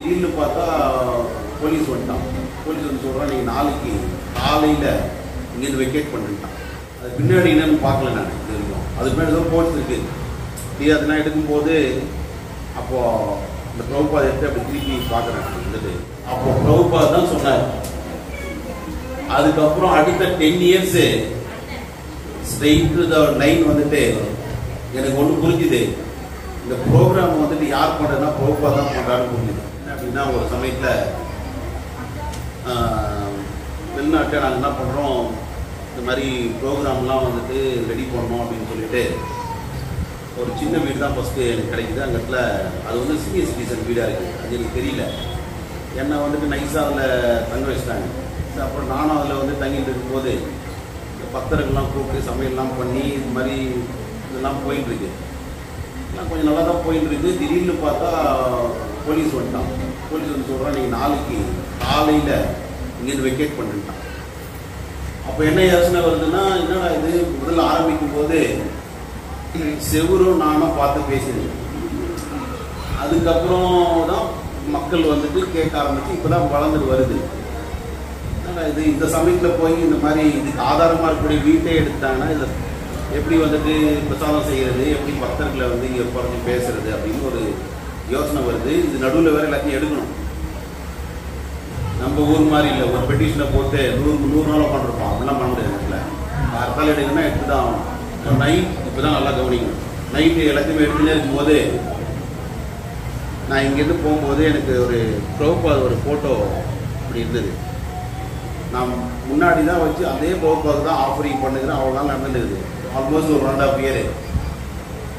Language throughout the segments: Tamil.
திடீர்னு பார்த்தா போலீஸ் வந்துட்டான். போலீஸ் வந்து சொல்கிறான், நீங்கள் நாளைக்கு காலையில் இங்கேருந்து வெக்கேட் பண்ணிட்டான். அது பின்னாடி என்னன்னு பார்க்கல நான் இது வரைக்கும். அதுக்கு பின்னாடி ஏதோ போலீஸ் இருக்குது அதெல்லாம் எடுக்கும்போது அப்போது இந்த பிரபுபாத் எடுத்து அப்படி திருப்பி பார்க்குறேன் வந்துட்டு. அப்போ பிரபுபாத் தான் சொன்னார். அதுக்கப்புறம் அடுத்த 10 years straight to the line வந்துட்டு எனக்கு ஒன்று புரிஞ்சுது. இந்த ப்ரோக்ராம் வந்துட்டு யார் பண்ணுறதுனா பிரபுபாத் தான் பண்ணுறாருன்னு புரிஞ்சுது. என்ன அப்படின்னா, ஒரு சமயத்தில் வெளிநாட்டில் நாங்கள் என்ன பண்ணுறோம், இந்த மாதிரி ப்ரோக்ராம்லாம் வந்துட்டு ரெடி பண்ணோம் அப்படின்னு சொல்லிட்டு ஒரு சின்ன வீடு தான் ஃபஸ்ட்டு எனக்கு கிடைக்குது. அந்த இடத்துல அது வந்து சீனியர் சிட்டிசன் வீடாக இருக்குது. அது எனக்கு தெரியல. என்னை வந்துட்டு நைஸாக அதில் தங்க வச்சுட்டாங்க. அப்புறம் நானும் அதில் வந்து தங்கிட்டு இருக்கும்போது இந்த பக்தர்கள்லாம் கூப்பிட்டு சமையல்லாம் பண்ணி இது மாதிரி இதெல்லாம் போயிட்டுருக்கு. எல்லாம் கொஞ்சம் நல்லா தான் போயிட்டுருக்கு. திடீர்னு பார்த்தா போலீஸ் வந்துட்டான். போலீஸ் வந்து சொல்கிறான், நீங்கள் நாளைக்கு காலையில் இங்கேருந்து வெக்கேட் பண்ணிட்டான். அப்போ என்ன யோசனை வருதுன்னா, என்னடா இது முதல்ல ஆரம்பிக்கும் போது செவரும் நானும் பார்த்து பேசினேன். அதுக்கப்புறம் தான் மக்கள் வந்துட்டு கேட்க ஆரம்பிச்சு இப்போ தான் வளர்ந்துட்டு வருது. என்னடா இது இந்த சமயத்தில் போய் இந்த மாதிரி இதுக்கு ஆதாரமாக இருக்கக்கூடிய வீட்டை எடுத்தாங்கன்னா இதில் எப்படி வந்துட்டு பிரசாதம் செய்கிறது, எப்படி பக்தர்களை வந்து இங்கே குறைஞ்சி பேசுறது அப்படின்னு ஒரு யோசனை வருது. இது நடுவில் வேறு எல்லாத்தையும் எடுக்கணும். நம்ம ஊர் மாதிரி இல்லை, ஒரு பெட்டிஷனை போட்டு 100 நாளாக பண்ணிருப்போம். அப்படிலாம் பண்ண முடியாது. இல்லை யாருக்கால எடுக்கணும்னா எடுத்து தான் ஆகணும். நைட் இப்போ தான் நல்லா கவனிக்கணும். நைட்டு எல்லாத்தையுமே எடுத்துகிட்டே இருக்கும்போது நான் இங்கேருந்து போகும்போது எனக்கு ஒரு பிரபுபாத் ஒரு ஃபோட்டோ அப்படி இருந்தது. நான் முன்னாடி தான் வச்சு அதே பிரபுபாத் தான் ஆஃபரிங் பண்ணுகிறேன். அவ்வளோ நாள் நடந்துருக்குது. ஆல்மோஸ்ட் ஒரு 2.5 இயர்.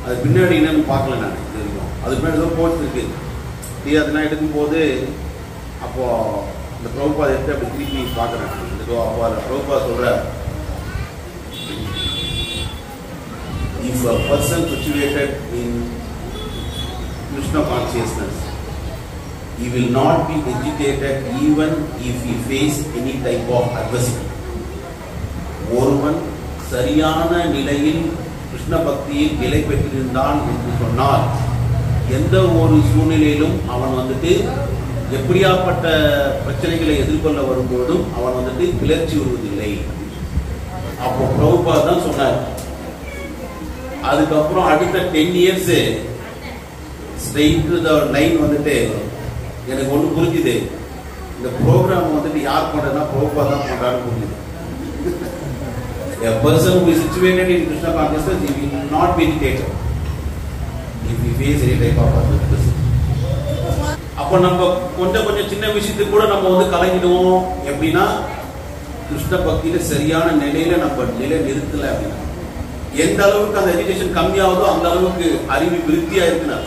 அது பின்னாடி என்னன்னு பார்க்கல நான் இது வரைக்கும். அதுக்கு பின்னாடி ஏதோ போஸ்ட் இருக்குது அதெல்லாம் எடுக்கும்போது அப்போது இந்த பிரபுபாத் எடுத்து அப்படி திருப்பி பார்க்குறேன். அப்போ அதில் பிரபுபாத் சொல்கிற, if a person situated in Krishna consciousness, he will not be agitated even if he face any type of adversity. ஒருவன் சரியான நிலையில் கிருஷ்ண பக்தியில் நிலை பெற்றிருந்தான் என்று சொன்னால் எந்த ஒரு சூழ்நிலையிலும் அவன் வந்துட்டு எப்படியாப்பட்ட பிரச்சனைகளை எதிர்கொள்ள வரும்போதும் அவன் வந்துட்டு கிளர்ச்சி வருவதில்லை. அப்போ பிரபுபாத் தான் சொன்னார். அதுக்கப்புறம் அடுத்த 10 years straight to the line வந்துட்டு எனக்கு ஒன்று புரிஞ்சுது. இந்த ப்ரோக்ராம் வந்துட்டு யார் பண்ணுறதுனா பிரபுபாத் தான் பண்ணுறாருன்னு புரிஞ்சுது. A person who is situated in Krishna consciousness, he will not be irritated if he face any type of adversity. அப்போ நம்ம கொஞ்சம் சின்ன விஷயத்துக்கு கூட நம்ம வந்து கலங்கிடுவோம். எப்படின்னா, கிருஷ்ண பக்தியில சரியான நிலையில நம்ம நிலை நிறுத்தலை அப்படின்னா எந்த அளவுக்கு அந்த எஜுகேஷன் கம்மியாகுதோ அந்த அளவுக்கு அறிவு விருத்தியா இருக்குன்னா